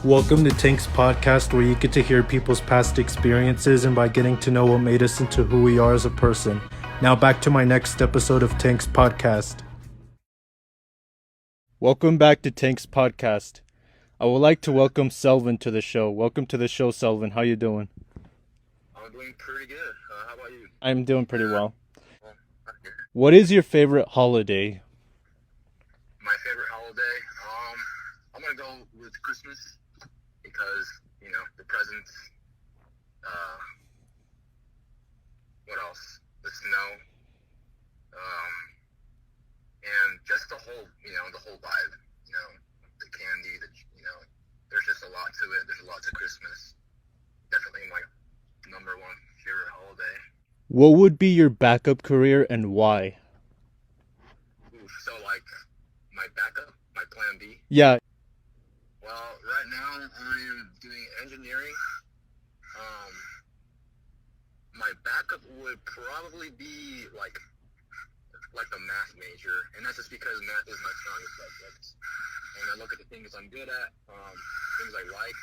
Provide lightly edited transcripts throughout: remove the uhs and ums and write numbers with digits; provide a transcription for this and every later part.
Welcome to Tank's podcast, where you get to hear people's past experiences and by getting to know what made us into who we are as a person. Now back to my next episode of Tank's podcast. Welcome back to Tank's podcast. I would like to welcome Selvin to the show. Welcome to the show, Selvin. How you doing? I'm doing pretty good. How about you? I'm doing pretty well. Okay. What is your favorite holiday? My favorite holiday? I'm gonna go with Christmas because, the presents, what else? The snow, and just the whole vibe, the candy, there's just a lot to it. There's a lot to Christmas. Definitely my number one favorite holiday. What would be your backup career and why? So, my backup, my plan B? Yeah. Well, right now I'm doing engineering. My backup would probably be like a math major, and that's just because math is my strongest subject. And I look at the things I'm good at, things I like.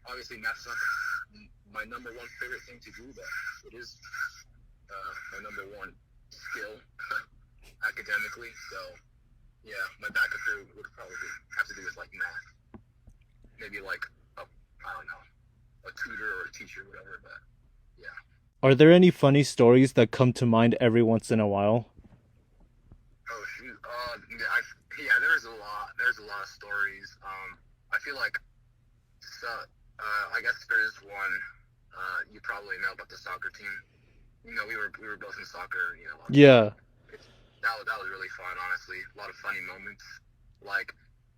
Obviously, math's not my number one favorite thing to do, but it is my number one skill academically. So, yeah, my backup career would probably have to do with math. Maybe I don't know, a tutor or a teacher, whatever. But yeah. Are there any funny stories that come to mind every once in a while? Oh shoot. Yeah. There's a lot. There's a lot of stories. I feel like so. I guess there is one. You probably know about the soccer team. We were both in soccer. Yeah. That was really fun, honestly. A lot of funny moments.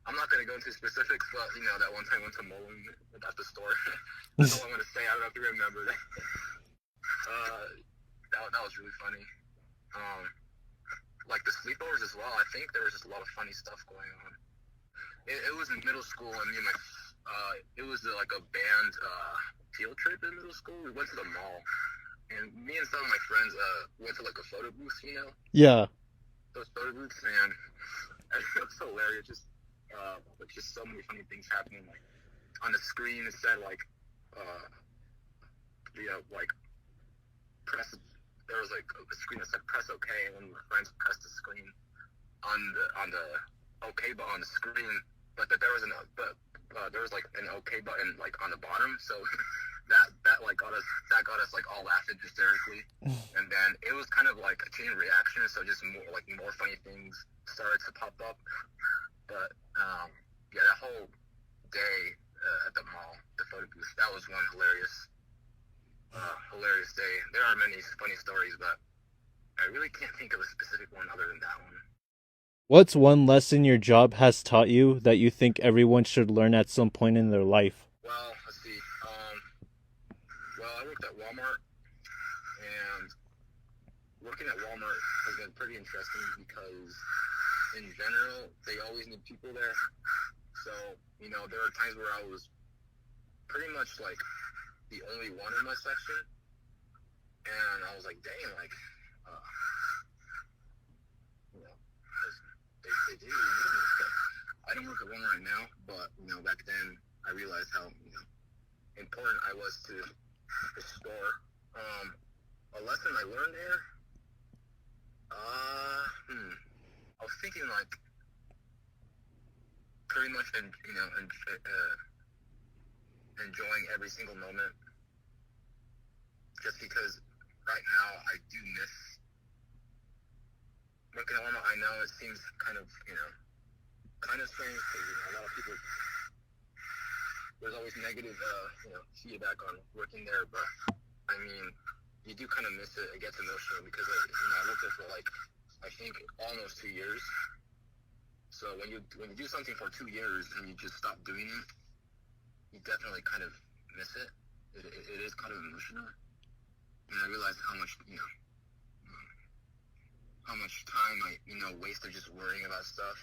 I'm not gonna go into specifics, but that one time I went to Mullen at the store. That's all I'm gonna say. I don't know if you remember that. That was really funny. The sleepovers as well. I think there was just a lot of funny stuff going on. It was in middle school, and it was a band field trip in middle school. We went to the mall, and me and some of my friends went to a photo booth. Yeah. Those photo booths, and it was hilarious. Just so many funny things happening. On the screen, it said press. There was a screen that said press OK, and when my friends pressed the screen on the OK button on the screen, but that there was an OK button on the bottom, so that got us all laughing hysterically, and then it was kind of a chain reaction, so just more funny things started to pop up, but yeah, that whole day at the mall, the photo booth, that was one hilarious day. There are many funny stories, but I really can't think of a specific one other than that one. What's one lesson your job has taught you that you think everyone should learn at some point in their life? Well, let's see. I worked at Walmart, and working at Walmart has been pretty interesting because, in general, they always need people there. So, there were times where I was pretty much the only one in my section, and I was like, dang, they do need me. I don't work at one right now, but back then I realized how important I was to the store. A lesson I learned there. I was thinking pretty much enjoying every single moment. Just because right now I do miss working at Walmart. I know it seems kind of strange because a lot of people, there's always negative feedback on working there, but I mean, you do kind of miss it. It gets emotional because I worked there for I think almost 2 years. So when you do something for 2 years and you just stop doing it, you definitely kind of miss it. It is kind of emotional, and I realized how much time I wasted just worrying about stuff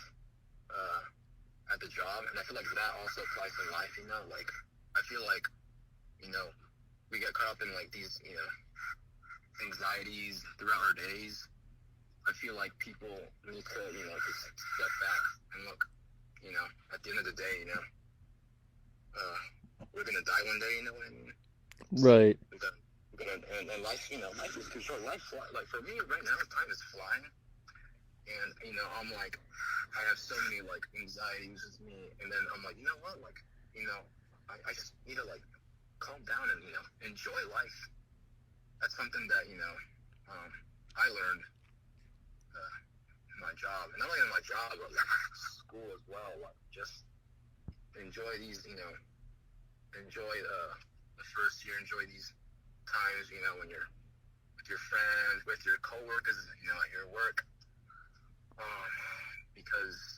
at the job, and I feel like that also applies to life. I feel like we get caught up in these anxieties throughout our days. I feel like people need to just step back and look. At the end of the day, we're gonna die one day. You know what I mean? Right. And life, life is too short. Like for me right now, time is flying, and I'm like, I have so many like anxieties with me, and then I'm like, you know what, like, I just need to like calm down and enjoy life. That's something that I learned in my job, and not only in my job, but like school as well. Like just enjoy these, enjoy the first year, enjoy these times, when you're with your friends, with your coworkers, at your work, because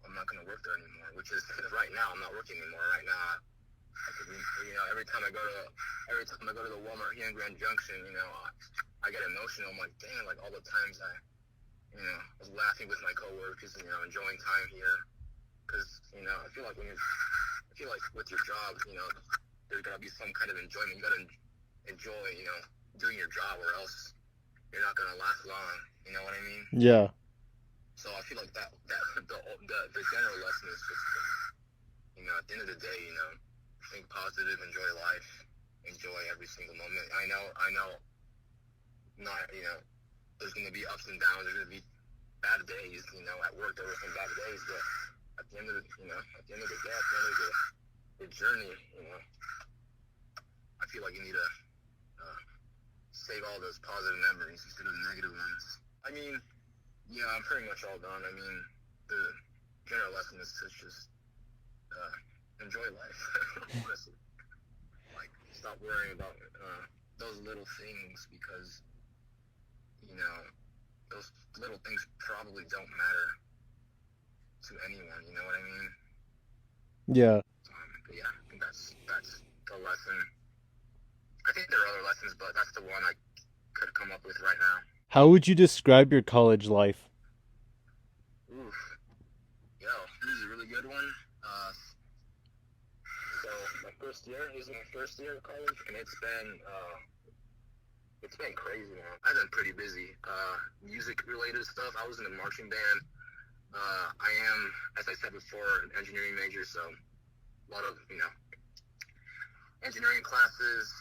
I'm not gonna work there anymore. Which is right now, I'm not working anymore. Right now, every time I go to the Walmart here in Grand Junction, I get emotional. I'm like, dang, like all the times I was laughing with my coworkers, enjoying time here, because I feel like with your job, there's gotta be some kind of enjoyment. You gotta enjoy, doing your job, or else you're not gonna last long. You know what I mean? Yeah. So I feel like that the general lesson is just, at the end of the day, think positive, enjoy life, enjoy every single moment. I know, not there's gonna be ups and downs. There's gonna be bad days. At work there were some bad days, but at the end of the day, at the end of the journey, I feel like you need to save all those positive memories instead of the negative ones. I mean, yeah, I'm pretty much all done. I mean, the general lesson is to just enjoy life, honestly. Like, stop worrying about those little things, because, those little things probably don't matter to anyone, you know what I mean? Yeah. But yeah, I think that's the lesson. I think there are other lessons, but that's the one I could come up with right now. How would you describe your college life? Oof. Yo, this is a really good one. So this is my first year of college, and it's been crazy, man. I've been pretty busy. Music related stuff. I was in a marching band. I am, as I said before, an engineering major, so a lot of, engineering classes,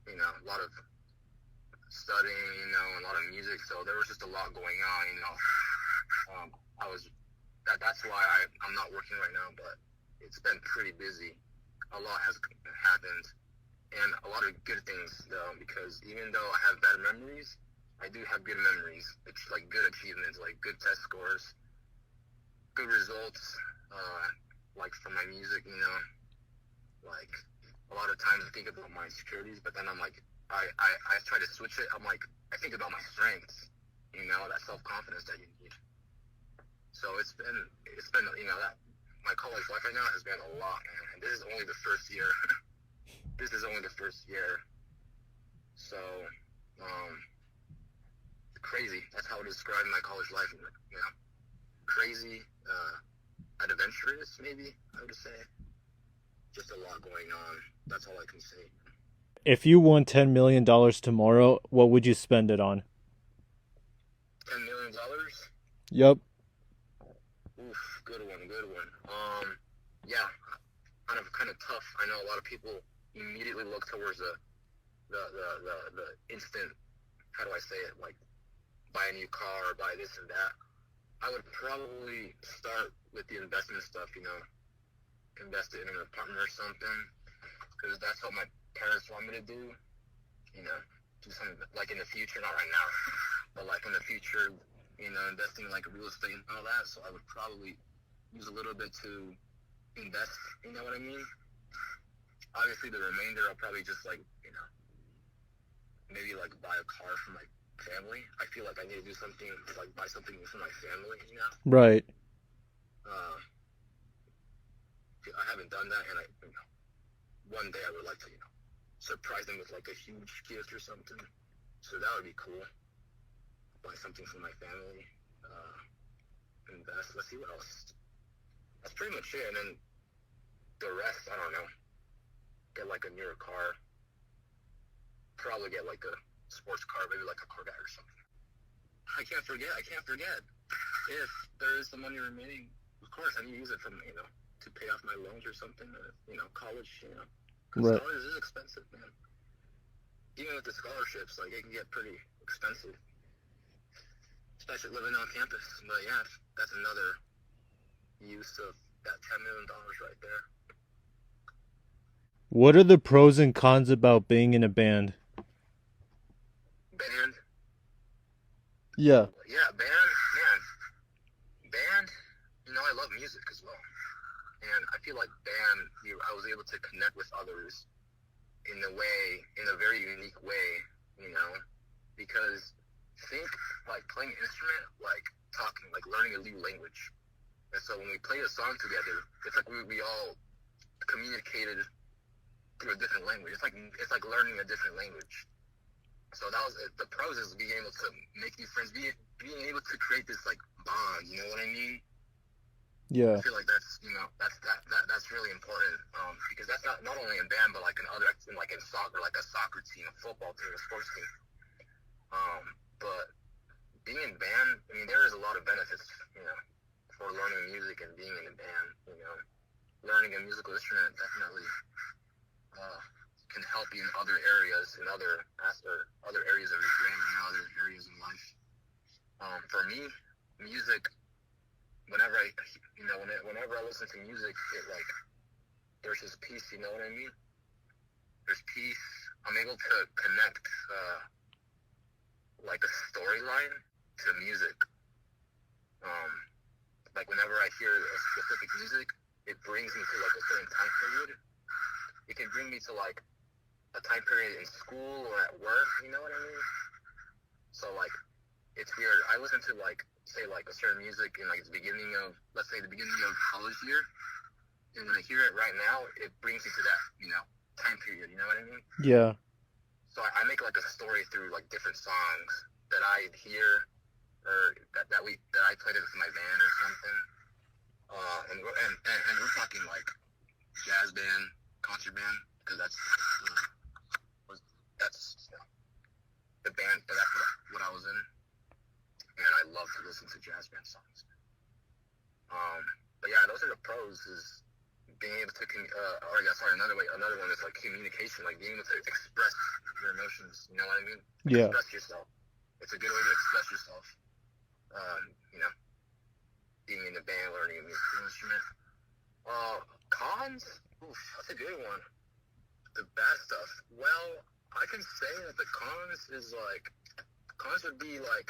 a lot of studying, a lot of music, so there was just a lot going on, that's why I'm not working right now, but it's been pretty busy. A lot has happened, and a lot of good things, though, because even though I have bad memories, I do have good memories. It's like good achievements, like good test scores, good results, like from my music, like a lot of times I think about my insecurities, but then I'm like, I try to switch it. I'm like, I think about my strengths, that self-confidence that you need. So it's been, that my college life right now has been a lot, man. And this is only the first year. So, crazy. That's how I would describe my college life. Crazy, adventurous, maybe, I would say. Just a lot going on. That's all I can say. If you won $10 million tomorrow, what would you spend it on? $10 million? Yep. Oof, good one. Yeah, kind of tough. I know a lot of people immediately look towards the instant, how do I say it, like buy a new car or buy this and that. I would probably start with the investment stuff, invest it in an apartment or something, because that's what my parents want me to do, do something like in the future, not right now, but like in the future, investing in like real estate and all that. So I would probably use a little bit to invest, you know what I mean? Obviously the remainder I'll probably just like, maybe like buy a car for my family. I feel like I need to do something, like buy something for my family, Right. I haven't done that, and one day I would like to, surprise them with like a huge gift or something. So that would be cool. Buy something for my family, invest. Let's see what else. That's pretty much it. And then the rest, I don't know. Get like a newer car. Probably get like a sports car, maybe like a Corvette or something. I can't forget. if there is some money remaining, of course, I need to use it from, to pay off my loans or something, college, because Right. college is expensive, man. Even with the scholarships, like, it can get pretty expensive, especially living on campus. But yeah, that's another use of that $10 million right there. What are the pros and cons about being in a band? Band? Yeah. Yeah, band, man. Band, I love music as well. And I feel like band, I was able to connect with others in a very unique way, because think like playing an instrument, like talking, like learning a new language. And so when we play a song together, it's like we all communicated through a different language. It's like learning a different language. So that was the pros is being able to make new friends, being able to create this like bond. You know what I mean? Yeah. I feel like that's really important because that's not only in band but like in soccer, like a soccer team, a football team, a sports team. But being in band, I mean, there is a lot of benefits, for learning music and being in a band. Learning a musical instrument definitely can help you in other areas, in other areas of your brain, other areas in life. For me, music. Whenever I listen to music, there's this peace. You know what I mean? There's peace. I'm able to connect like a storyline to music. Like whenever I hear a specific music, it brings me to like a certain time period. It can bring me to like a time period in school or at work. You know what I mean? So like, it's weird. I listen to say a certain music in like the beginning of college year, and when I hear it right now, it brings me to that time period. You know what I mean? Yeah. So I make like a story through like different songs that I hear or that I played it with my band or something. And we're talking like jazz band, concert band, because that's the band. That's what I was in. And I love to listen to jazz band songs. But yeah, those are the pros. Is being able to another one is like communication, like being able to express your emotions. You know what I mean? Yeah. Express yourself. It's a good way to express yourself. Being in a band, learning a musical instrument. Cons? Oof, that's a good one. The bad stuff. Well, I can say that the cons would be like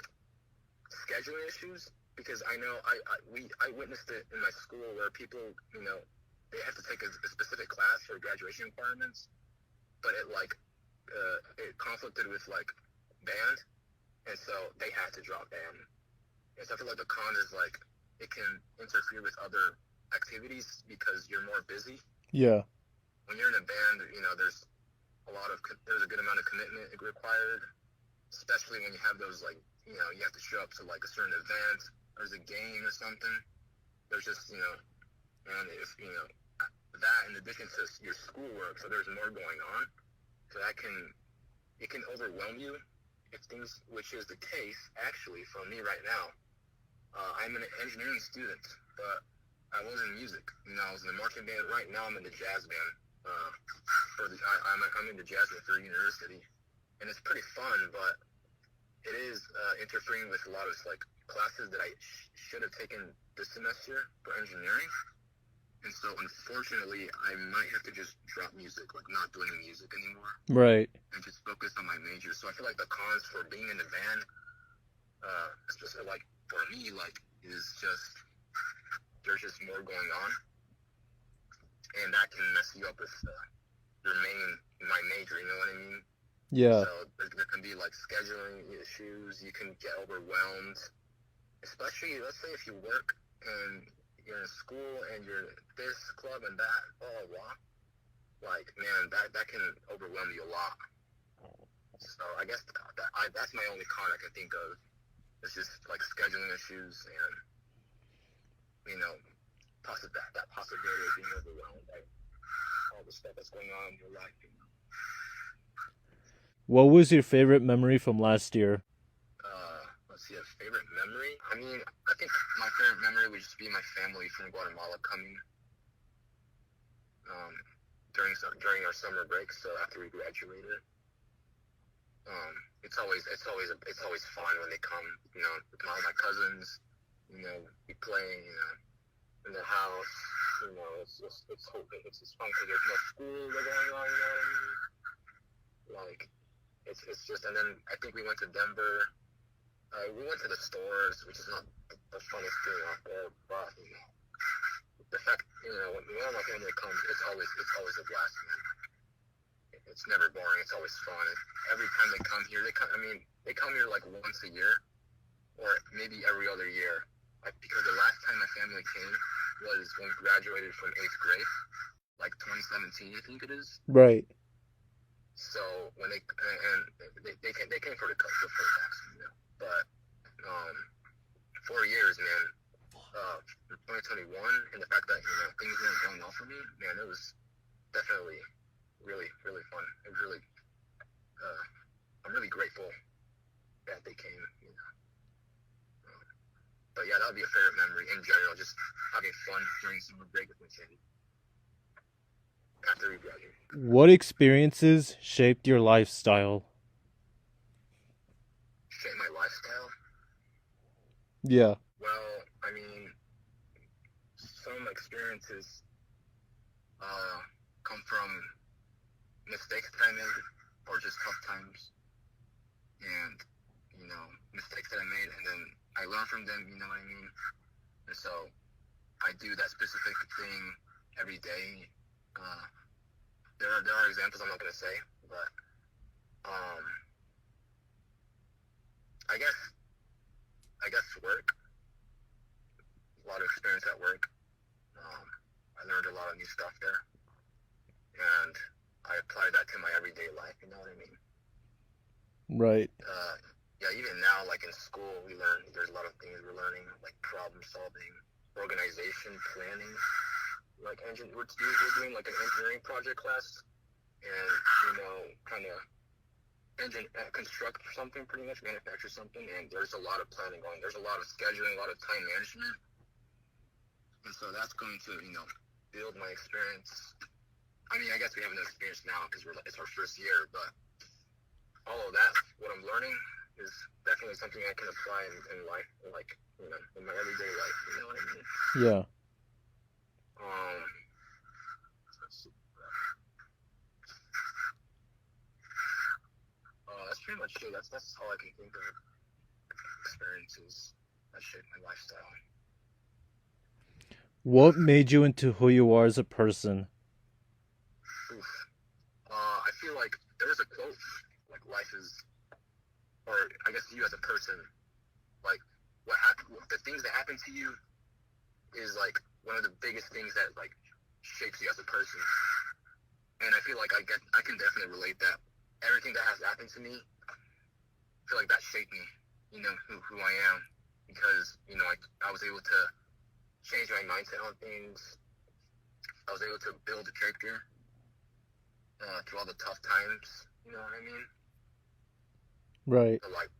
scheduling issues, because I know I witnessed it in my school where people, they have to take a specific class for graduation requirements, but it conflicted with like band, and so they had to drop band. And so I feel like the con is like it can interfere with other activities because you're more busy. Yeah. When you're in a band, there's a good amount of commitment required, especially when you have those like, you have to show up to like a certain event, there's a game or something. There's just, and if, that in addition to your schoolwork, so there's more going on. So it can overwhelm you which is the case actually for me right now. I'm an engineering student, but I was in music. I was in the marching band. Right now I'm in the jazz band. I'm in the jazz band for university, and it's pretty fun, but it is interfering with a lot of like classes that I should have taken this semester for engineering. And so unfortunately I might have to just drop music, like not doing music anymore. Right. And just focus on my major. So I feel like the cons for being in the band, especially like for me, like is just there's just more going on, and that can mess you up with my major. You know what I mean? Yeah. So there can be like scheduling issues. You can get overwhelmed, especially let's say if you work and you're in school and you're this club and that, blah blah blah. Like man, that can overwhelm you a lot. So I guess that's my only con I can think of. It's just like scheduling issues and that possibility of being overwhelmed by all the stuff that's going on in your life. What was your favorite memory from last year? Let's see, a favorite memory? I mean, I think my favorite memory would just be my family from Guatemala coming during our summer break. So after we graduated, it's always fun when they come. You know, with all my cousins. You know, we play. You know, in the house. You know, it's just fun because there's no school going on. You know what I mean? Like, it's just. And then I think we went to Denver. We went to the stores, which is not the funnest thing out there, but you know, the fact, you know, when one of my family comes, it's always a blast, man. It's never boring. It's always fun. And every time they come here, they come here like once a year, or maybe every other year. Because the last time my family came was when we graduated from 8th grade, like 2017, I think it is. Right. So when they came for the first vaccine, you know. But 4 years, man. 2021, and the fact that, you know, things weren't going well for me, man, it was definitely really, really fun. It was really, I'm really grateful that they came, you know. But yeah, that would be a favorite memory in general, just having fun during summer break with my family after we graduated. What experiences shaped your lifestyle? Shaped my lifestyle? Yeah. Well, I mean, some experiences come from mistakes that I made or just tough times, and, you know, mistakes that I made, and then I learn from them, you know what I mean? And so I do that specific thing every day. There are examples I'm not going to say, but I guess work. A lot of experience at work. I learned a lot of new stuff there, and I applied that to my everyday life. You know what I mean? Right. Yeah, even now, like in school, there's a lot of things we're learning, like problem solving, organization, planning. Like we're doing like an engineering project class, and, you know, kind of construct something, pretty much manufacture something, and there's a lot of planning going. There's a lot of scheduling, a lot of time management. And so that's going to, you know, build my experience. I mean, I guess we have no experience now because it's our first year, but all of that, what I'm learning, is definitely something I can apply in life, like, you know, in my everyday life. You know what I mean? Yeah. Let's see. That's pretty much it. That's all I can think of. Experiences that shape my lifestyle. What made you into who you are as a person? Oof. I feel like there's a quote, like, life is, or I guess you as a person, like, the things that happen to you is, like, one of the biggest things that, like, shapes you as a person. And I feel like I can definitely relate that. Everything that has happened to me, I feel like that shaped me, you know, who I am. Because, you know, I was able to change my mindset on things. I was able to build a character through all the tough times, you know what I mean? Right. So, like,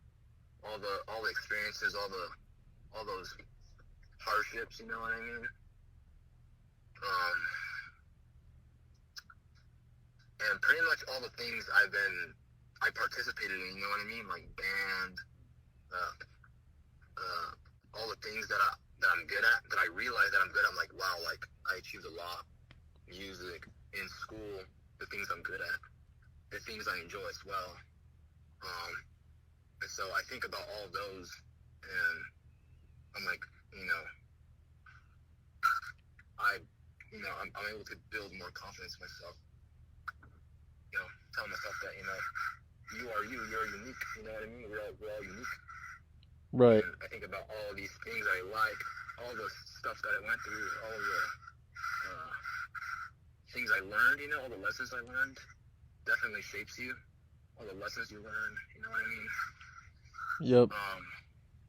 all the experiences, all those hardships, you know what I mean? And pretty much all the things I participated in, you know what I mean? Like band, all the things that I'm good at, that I realize that I'm good at. I'm like, wow, like, I achieved a lot. Music, in school, the things I'm good at, the things I enjoy as well. And so I think about all those, and I'm like, you know, I'm able to build more confidence in myself. You know, tell myself that, you know, you're unique, you know what I mean? We're all unique. Right. And I think about all these things I like, all the stuff that I went through, all the things I learned, you know, all the lessons I learned definitely shapes you. All the lessons you learn, you know what I mean? Yep.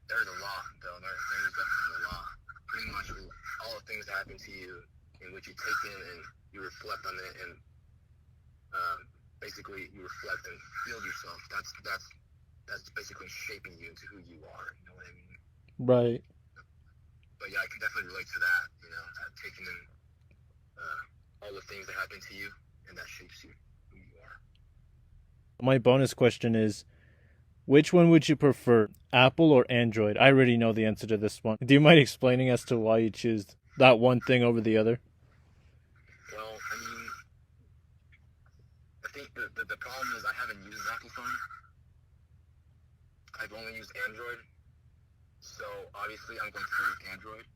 There's a lot, though. There's definitely a lot. Pretty much all the things that happen to you, in which you take in and you reflect on it, and basically you reflect and build yourself. That's basically shaping you into who you are. You know? Right. But yeah, I can definitely relate to that. Taking in all the things that happen to you, and that shapes you who you are. My bonus question is, which one would you prefer, Apple or Android? I already know the answer to this one. Do you mind explaining as to why you choose that one thing over the other? Well, I mean, I think the problem is I haven't used an Apple phone. I've only used Android, so obviously I'm going to use Android.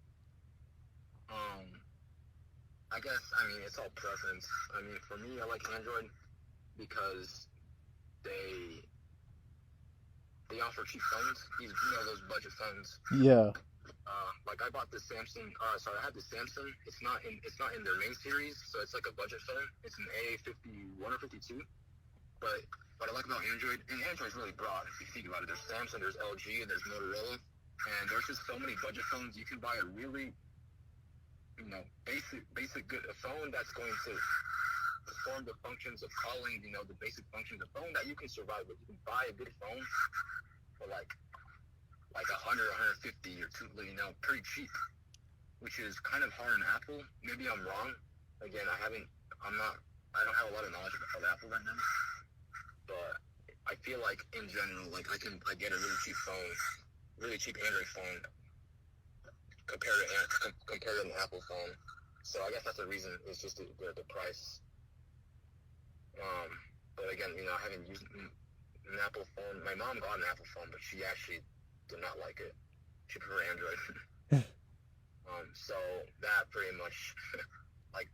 I guess, I mean, it's all preference. I mean, for me, I like Android because they offer cheap phones. Those budget phones. Yeah. Like I bought the Samsung. Sorry, I had the Samsung. It's not in their main series, so it's like a budget phone. It's an A51 or 52. But what I like about Android, and Android's really broad. If you think about it, there's Samsung, there's LG, and there's Motorola, and there's just so many budget phones. You can buy a really, basic good a phone that's going to perform the functions of calling. The basic functions of phone that you can survive with. You can buy a good phone for like 100, 150 or two, pretty cheap, which is kind of hard in Apple. Maybe I'm wrong. Again, I don't have a lot of knowledge about Apple right now, but I feel like in general, like I get a really cheap phone, really cheap Android phone compared to an Apple phone. So I guess that's the reason. It's just the price. But again, I haven't used an Apple phone. My mom got an Apple phone, but she actually did not like it. She preferred Android. So that pretty much, like,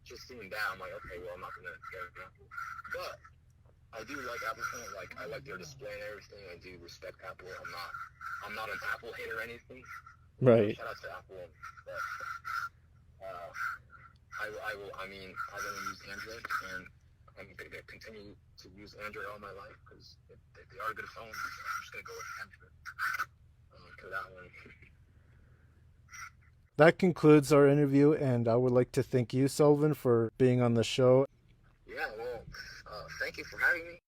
just seeing that, I'm like, okay, well, I'm not gonna get an Apple. But I do like Apple phone. Like, I like their display and everything. I do respect Apple. I'm not an Apple hater or anything. Right. Shout out to Apple. But I'm gonna use Android, and I'm gonna continue to use Android all my life because they are good phones. So I'm just gonna go with Android for that one. That concludes our interview, and I would like to thank you, Selvin, for being on the show. Yeah, well, thank you for having me.